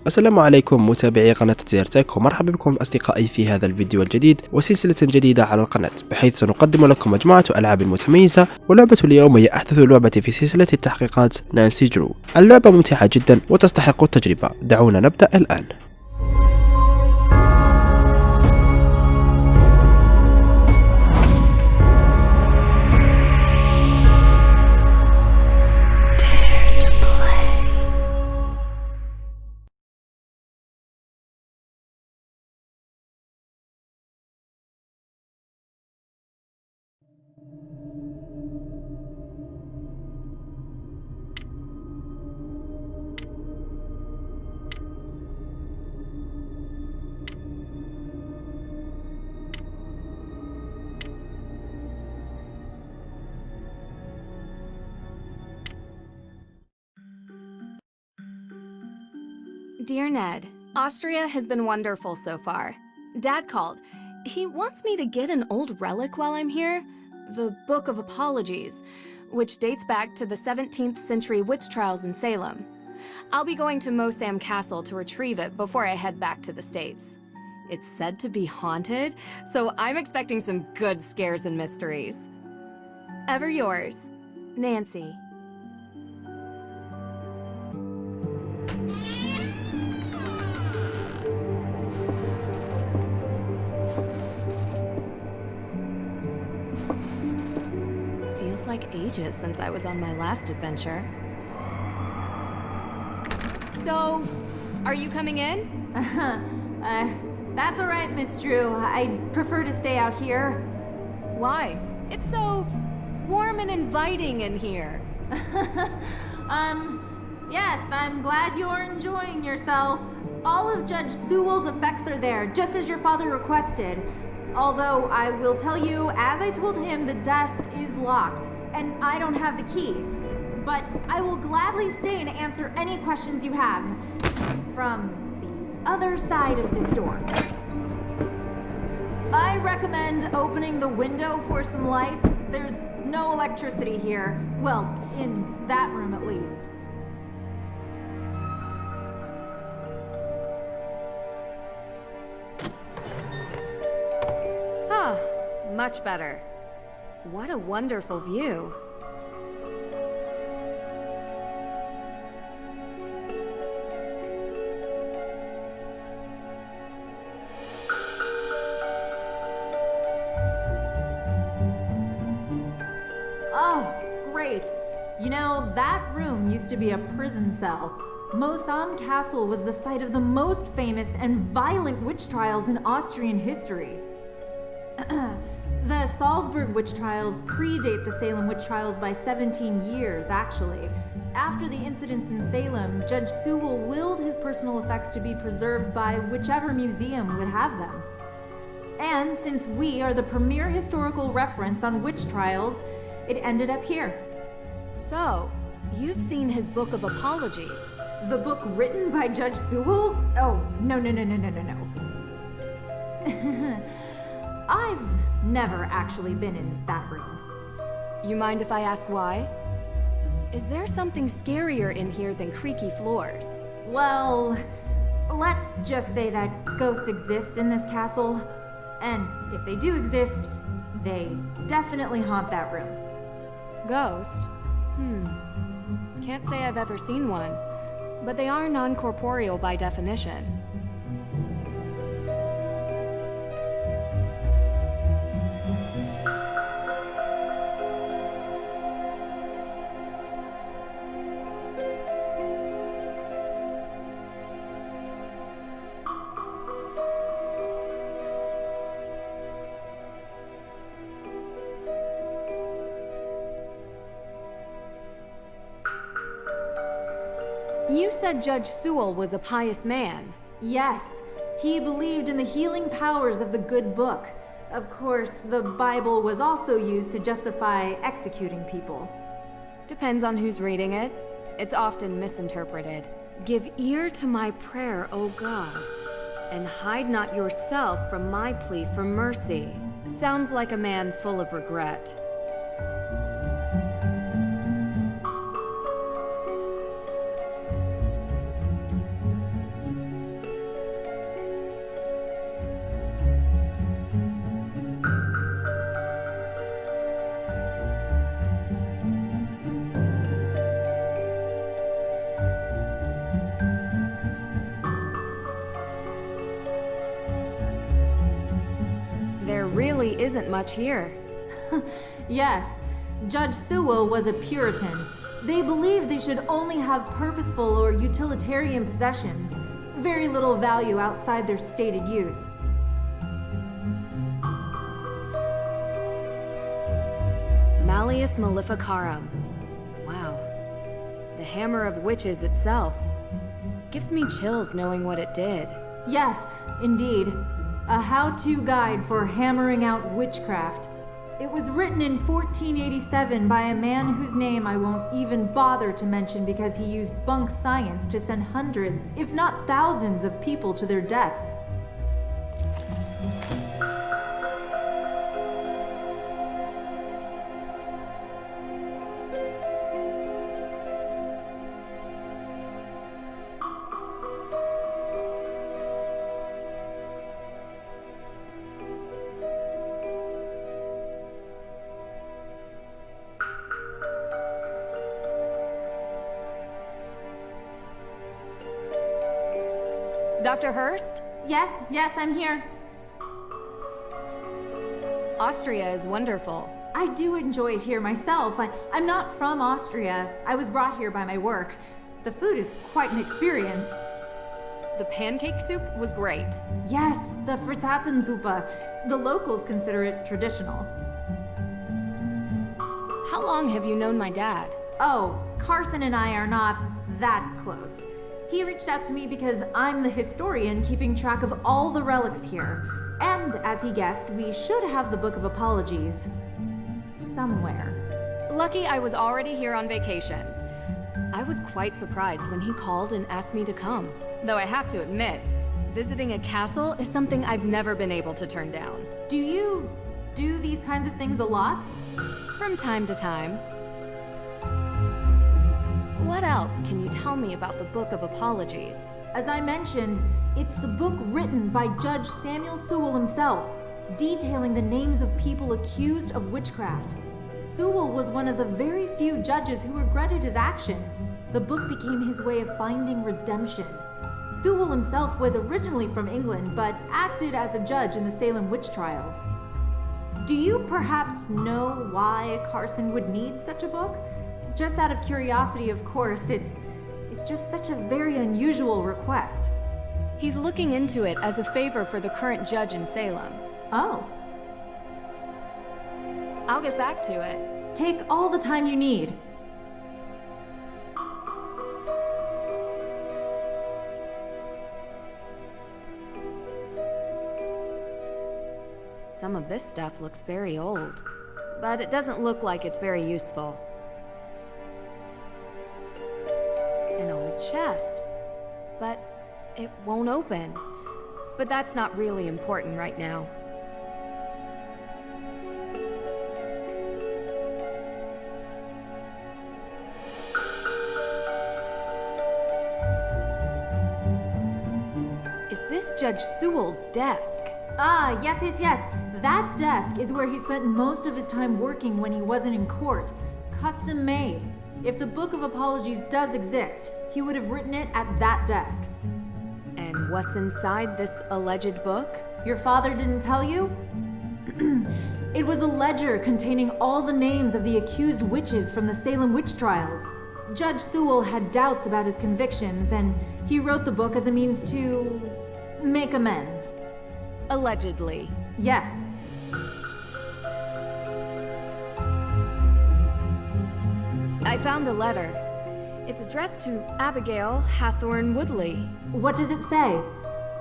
السلام عليكم متابعي قناة دزاير، ومرحبا بكم أصدقائي في هذا الفيديو الجديد وسلسلة جديدة على القناة، بحيث سنقدم لكم مجموعة ألعاب متميزة. ولعبة اليوم هي أحدث لعبة في سلسلة التحقيقات نانسي درو. اللعبة ممتعة جدا وتستحق التجربة. دعونا نبدأ الآن. Dear Ned, Austria has been wonderful so far. Dad called. He wants me to get an old relic while I'm here, the Book of Apologies, which dates back to the 17th century witch trials in Salem. I'll be going to Mosam Castle to retrieve it before I head back to the States. It's said to be haunted, so I'm expecting some good scares and mysteries. Ever yours, Nancy. Like ages since I was on my last adventure. So, are you coming in? That's all right, Miss Drew. I'd prefer to stay out here. Why? It's so warm and inviting in here. Yes, I'm glad you're enjoying yourself. All of Judge Sewell's effects are there, just as your father requested. Although I will tell you, as I told him, the desk is locked. And I don't have the key. But I will gladly stay and answer any questions you have from the other side of this door. I recommend opening the window for some light. There's no electricity here. Well, in that room at least. Ah, much better. What a wonderful view. Oh, great. You know, that room used to be a prison cell. Mosam Castle was the site of the most famous and violent witch trials in Austrian history. The Salzburg witch trials predate the Salem witch trials by 17 years, actually. After the incidents in Salem, Judge Sewell willed his personal effects to be preserved by whichever museum would have them. And since we are the premier historical reference on witch trials, it ended up here. So, you've seen his Book of Apologies. The book written by Judge Sewell? Oh, no. I've never actually been in that room. You mind if I ask why? Is there something scarier in here than creaky floors? Well, let's just say that ghosts exist in this castle. And if they do exist, they definitely haunt that room. Ghosts? Can't say I've ever seen one, but they are non-corporeal by definition. You said Judge Sewell was a pious man. Yes, he believed in the healing powers of the good book. Of course, the Bible was also used to justify executing people. Depends on who's reading it. It's often misinterpreted. Give ear to my prayer, O God, and hide not yourself from my plea for mercy. Sounds like a man full of regret. really isn't much here. Yes, Judge Sewell was a Puritan. They believed they should only have purposeful or utilitarian possessions, very little value outside their stated use. Malleus Maleficarum. Wow. The hammer of witches itself. Gives me chills knowing what it did. Yes, indeed. A how-to guide for hammering out witchcraft. It was written in 1487 by a man whose name I won't even bother to mention because he used bunk science to send hundreds, if not thousands, of people to their deaths. Dr. Hurst? Yes, I'm here. Austria is wonderful. I do enjoy it here myself. I'm not from Austria. I was brought here by my work. The food is quite an experience. The pancake soup was great. Yes, the Frittatensuppe. The locals consider it traditional. How long have you known my dad? Oh, Carson and I are not that close. He reached out to me because I'm the historian keeping track of all the relics here. And, as he guessed, we should have the Book of Apologies somewhere. Lucky I was already here on vacation. I was quite surprised when he called and asked me to come. Though I have to admit, visiting a castle is something I've never been able to turn down. Do you do these kinds of things a lot? From time to time. What else can you tell me about the Book of Apologies? As I mentioned, it's the book written by Judge Samuel Sewell himself, detailing the names of people accused of witchcraft. Sewell was one of the very few judges who regretted his actions. The book became his way of finding redemption. Sewell himself was originally from England, but acted as a judge in the Salem witch trials. Do you perhaps know why Carson would need such a book? Just out of curiosity, of course, it's just such a very unusual request. He's looking into it as a favor for the current judge in Salem. Oh. I'll get back to it. Take all the time you need. Some of this stuff looks very old, but it doesn't look like it's very useful. An old chest, but it won't open. But that's not really important right now. Is this Judge Sewell's desk? Ah, yes. That desk is where he spent most of his time working when he wasn't in court. Custom made. If the Book of Apologies does exist, he would have written it at that desk. And what's inside this alleged book? Your father didn't tell you? It was a ledger containing all the names of the accused witches from the Salem witch trials. Judge Sewell had doubts about his convictions, and he wrote the book as a means to make amends. Allegedly. Yes. I found a letter. It's addressed to Abigail Hathorne Woodley. What does it say?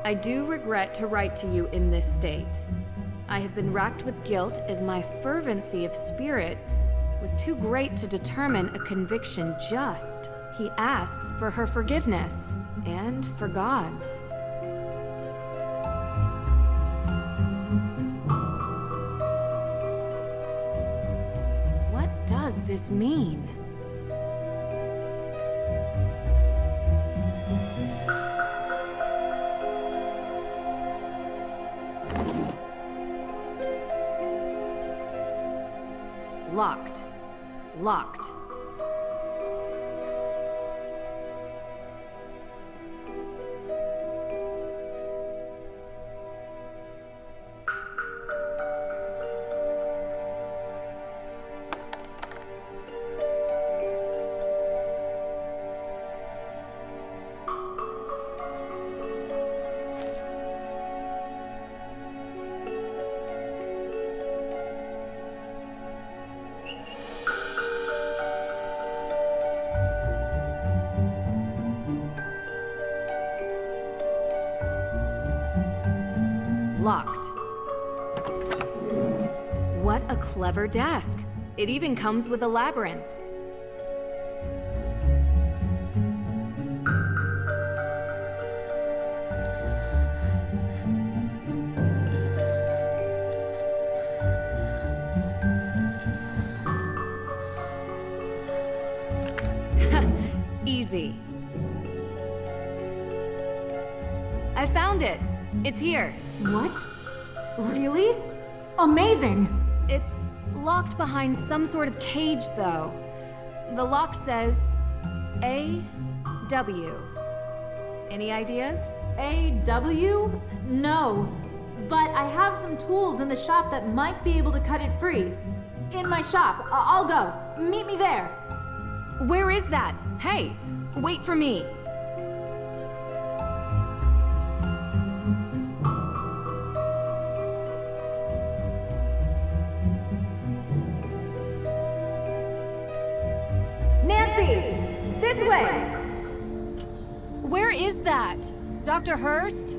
I do regret to write to you in this state. I have been racked with guilt as my fervency of spirit was too great to determine a conviction just. He asks for her forgiveness and for God's. What does this mean? Locked. Locked. Locked. What a clever desk. It even comes with a labyrinth. Easy. I found it. It's here. What? Really? Amazing! It's locked behind some sort of cage, though. The lock says A.W. Any ideas? A.W.? No. But I have some tools in the shop that might be able to cut it free. In my shop. I'll go. Meet me there. Where is that? Hey, wait for me. Nancy! This way! Where is that? Dr. Hurst?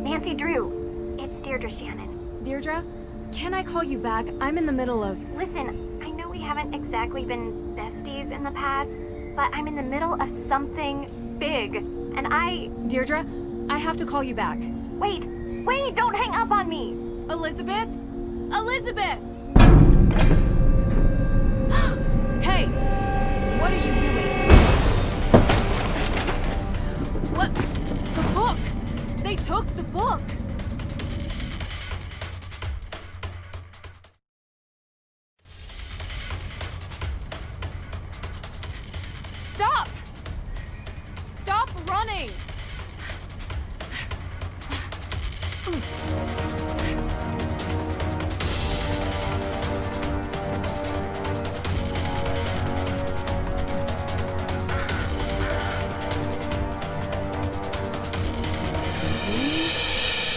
Nancy Drew, it's Deirdre Shannon. Deirdre, can I call you back? I'm in the middle of... Listen, I know we haven't exactly been besties in the past, but I'm in the middle of something big, and Deirdre, I have to call you back. Wait, don't hang up on me! Elizabeth? Elizabeth! Hey, what are you doing? What? The book! They took the book! Stop! Stop running!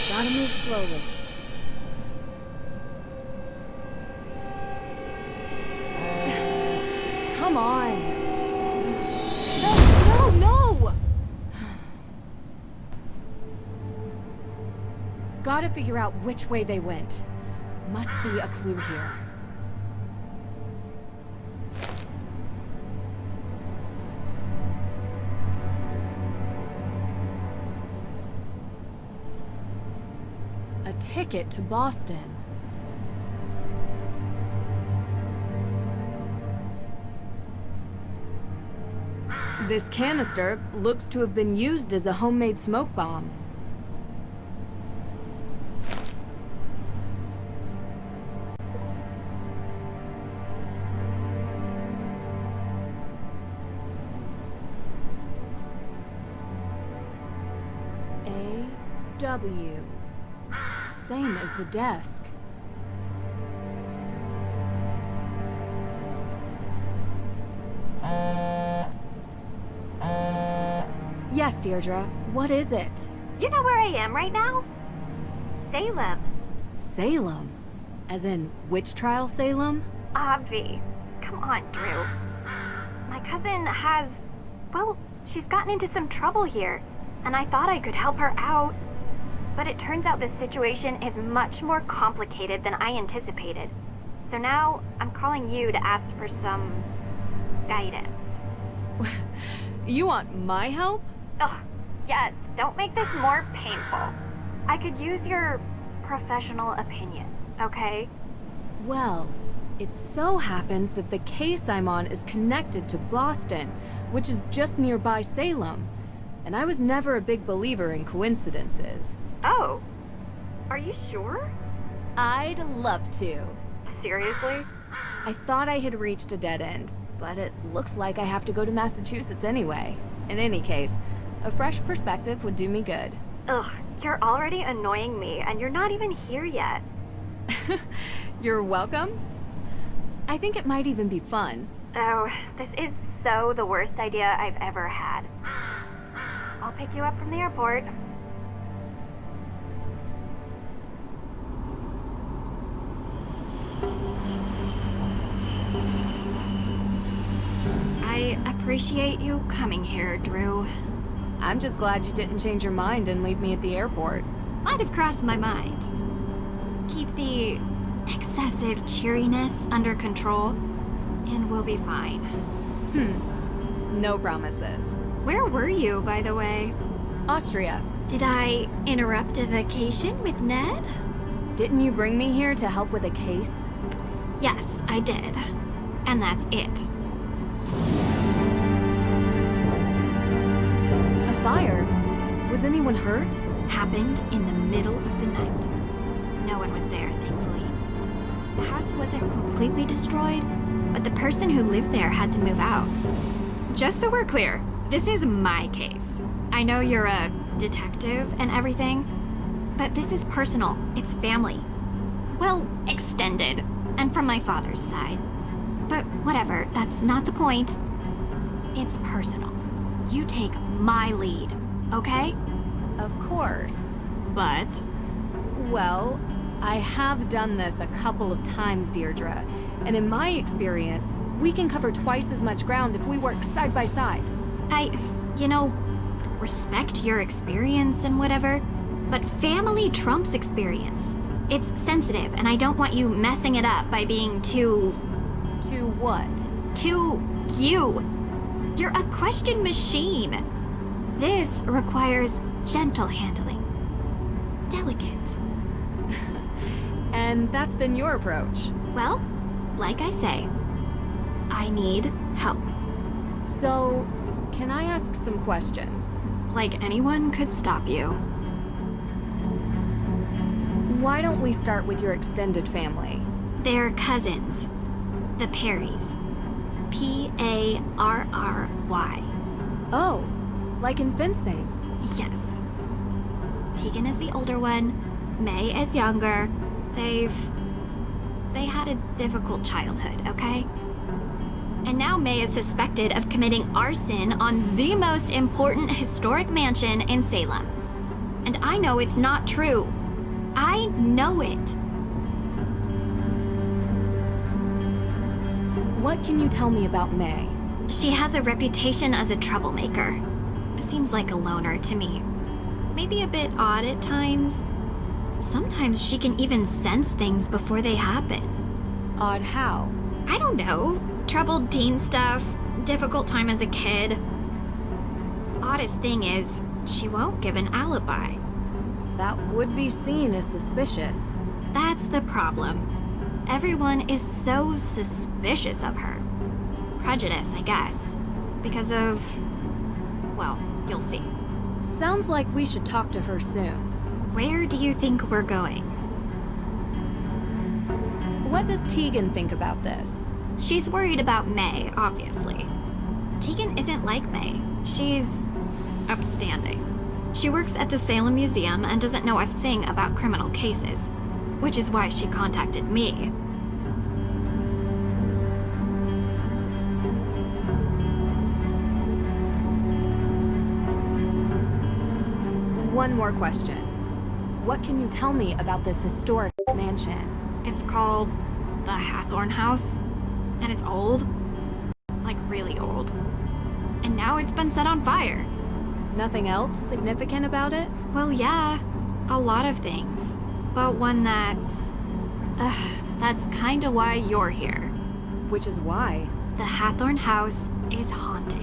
Gotta move slowly. Come on. No! Gotta figure out which way they went. Must be a clue here. A ticket to Boston. This canister looks to have been used as a homemade smoke bomb. A.W. Same as the desk. Yes, Deirdre. What is it? You know where I am right now? Salem. Salem? As in, witch trial Salem? Obvi. Come on, Drew. My cousin has... well, she's gotten into some trouble here, and I thought I could help her out. But it turns out this situation is much more complicated than I anticipated. So now, I'm calling you to ask for some... guidance. You want my help? Ugh, yes, don't make this more painful. I could use your professional opinion, okay? Well, it so happens that the case I'm on is connected to Boston, which is just nearby Salem. And I was never a big believer in coincidences. Oh, are you sure? I'd love to. Seriously? I thought I had reached a dead end, but it looks like I have to go to Massachusetts anyway. In any case, a fresh perspective would do me good. Ugh, you're already annoying me, and you're not even here yet. You're welcome. I think it might even be fun. Oh, this is so the worst idea I've ever had. I'll pick you up from the airport. I appreciate you coming here, Drew. I'm just glad you didn't change your mind and leave me at the airport. Might have crossed my mind. Keep the excessive cheeriness under control, and we'll be fine. No promises. Where were you, by the way? Austria. Did I interrupt a vacation with Ned? Didn't you bring me here to help with a case? Yes, I did. And that's it. A fire? Was anyone hurt? Happened in the middle of the night. No one was there, thankfully. The house wasn't completely destroyed, but the person who lived there had to move out. Just so we're clear, this is my case. I know you're a detective and everything, but this is personal. It's family. Well, extended, and from my father's side. But whatever, that's not the point. It's personal. You take my lead, okay? Of course. But? Well, I have done this a couple of times, Deirdre, and in my experience, we can cover twice as much ground if we work side by side. Respect your experience and whatever, but family trumps experience. It's sensitive, and I don't want you messing it up by being too... To what? Too you. You're a question machine. This requires gentle handling. Delicate. And that's been your approach. Well, like I say, I need help. So, can I ask some questions? Like anyone could stop you. Why don't we start with your extended family? They're cousins. The Perrys. Parry. Oh, like in fencing. Yes. Tegan is the older one. May is younger. They had a difficult childhood, okay? And now May is suspected of committing arson on the most important historic mansion in Salem. And I know it's not true. I know it. What can you tell me about May? She has a reputation as a troublemaker. Seems like a loner to me. Maybe a bit odd at times. Sometimes she can even sense things before they happen. Odd how? I don't know. Troubled teen stuff, difficult time as a kid. Oddest thing is, she won't give an alibi. That would be seen as suspicious. That's the problem. Everyone is so suspicious of her. Prejudice, I guess. Because of... well, you'll see. Sounds like we should talk to her soon. Where do you think we're going? What does Tegan think about this? She's worried about May, obviously. Tegan isn't like May. She's upstanding. She works at the Salem Museum and doesn't know a thing about criminal cases, which is why she contacted me. One more question. What can you tell me about this historic mansion? It's called the Hathorn House, and it's old. Like really old. And now it's been set on fire. Nothing else significant about it? Well, yeah, a lot of things. But one that's kinda why you're here. Which is why? The Hathorn House is haunted.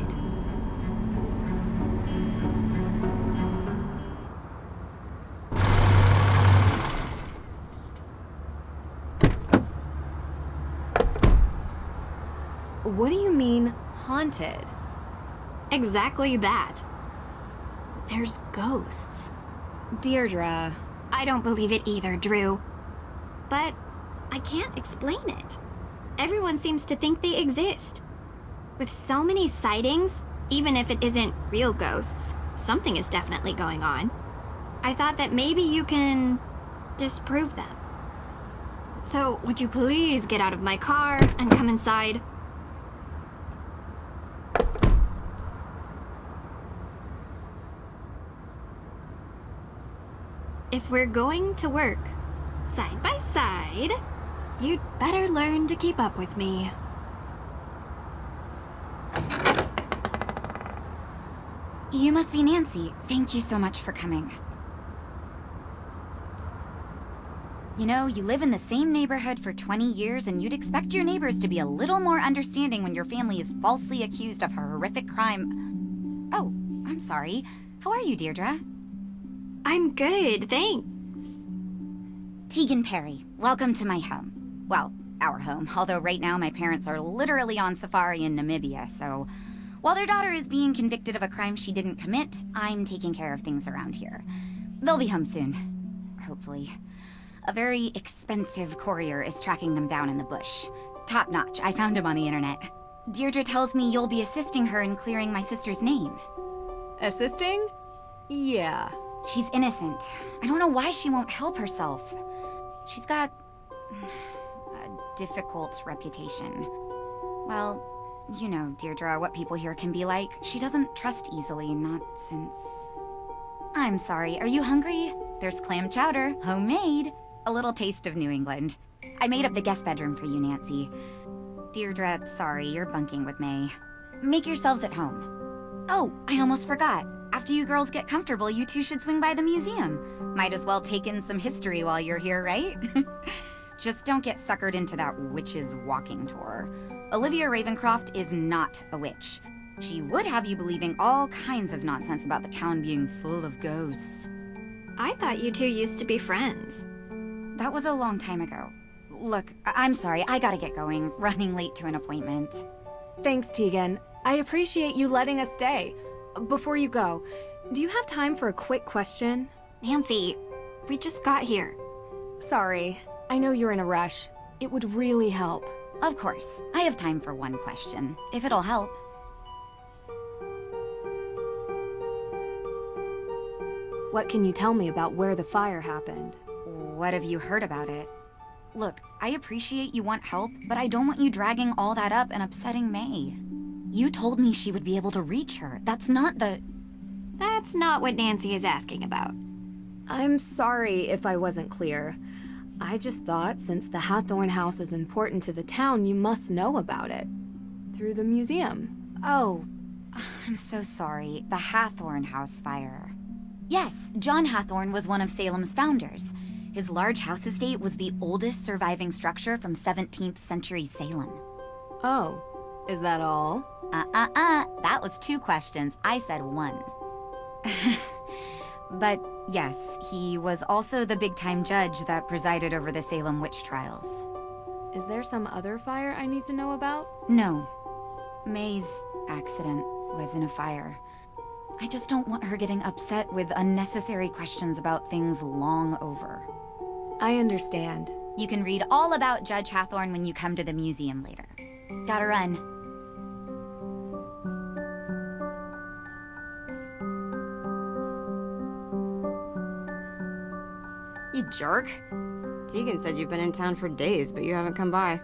What do you mean, haunted? Exactly that. There's ghosts. Deirdre. I don't believe it either, Drew. But I can't explain it. Everyone seems to think they exist. With so many sightings, even if it isn't real ghosts, something is definitely going on. I thought that maybe you can disprove them. So, would you please get out of my car and come inside? If we're going to work side by side, you'd better learn to keep up with me. You must be Nancy. Thank you so much for coming. You know, you live in the same neighborhood for 20 years and you'd expect your neighbors to be a little more understanding when your family is falsely accused of a horrific crime. Oh, I'm sorry. How are you, Deirdre? I'm good, thanks. Tegan Perry, welcome to my home. Well, our home, although right now my parents are literally on safari in Namibia, so while their daughter is being convicted of a crime she didn't commit, I'm taking care of things around here. They'll be home soon. Hopefully. A very expensive courier is tracking them down in the bush. Top notch, I found him on the internet. Deirdre tells me you'll be assisting her in clearing my sister's name. Assisting? Yeah.'t innocent. I don't know why she won't help herself. She's got a difficult reputation. Well, you know, Deirdre, what people here can be like. She doesn't trust easily, not since... I'm sorry, are you hungry? There's clam chowder, homemade. A little taste of New England. I made up the guest bedroom for you, Nancy. Deirdre, sorry, you're bunking with May. Make yourselves at home. Oh, I almost forgot. After you girls get comfortable, you two should swing by the museum. Might as well take in some history while you're here, right? Just don't get suckered into that witch's walking tour. Olivia Ravencroft is not a witch. She would have you believing all kinds of nonsense about the town being full of ghosts. I thought you two used to be friends. That was a long time ago. Look, I'm sorry, I gotta get going. Running late to an appointment. Thanks, Tegan. I appreciate you letting us stay. Before you go, do you have time for a quick question? Nancy, we just got here. Sorry, I know you're in a rush. It would really help. Of course. I have time for one question, if it'll help. What can you tell me about where the fire happened? What have you heard about it? Look, I appreciate you want help, but I don't want you dragging all that up and upsetting May. You told me she would be able to reach her. That's not what Nancy is asking about. I'm sorry if I wasn't clear. I just thought since the Hathorn house is important to the town, you must know about it. Through the museum. Oh, I'm so sorry. The Hathorn house fire. Yes, John Hathorn was one of Salem's founders. His large house estate was the oldest surviving structure from 17th century Salem. Oh, is that all? That was 2 questions. I said 1. But yes, he was also the big-time judge that presided over the Salem witch trials. Is there some other fire I need to know about? No. May's accident was in a fire. I just don't want her getting upset with unnecessary questions about things long over. I understand. You can read all about Judge Hathorn when you come to the museum later. Gotta run. You jerk. Tegan said you've been in town for days, but you haven't come by.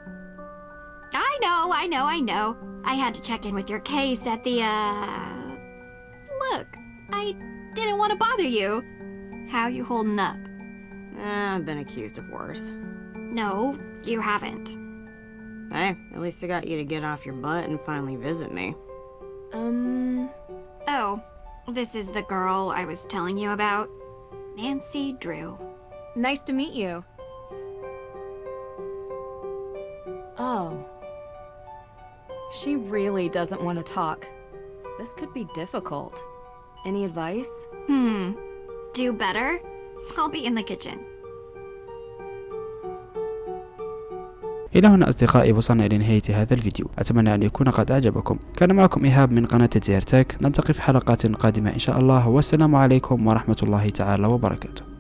I know. I had to check in with your case at the, Look, I didn't want to bother you. How you holding up? I've been accused of worse. No, you haven't. Hey, at least I got you to get off your butt and finally visit me. Oh, this is the girl I was telling you about. Nancy Drew. Nice to meet you. Oh. She really doesn't want to talk. This could be difficult. Any advice? Do better? I'll be in the kitchen. إلى هنا أصدقائي وصلنا إلى نهاية هذا الفيديو. أتمنى أن يكون قد أعجبكم. كان معكم إيهاب من قناة دزاير. نلتقي في حلقات قادمة إن شاء الله، والسلام عليكم ورحمة الله تعالى وبركاته.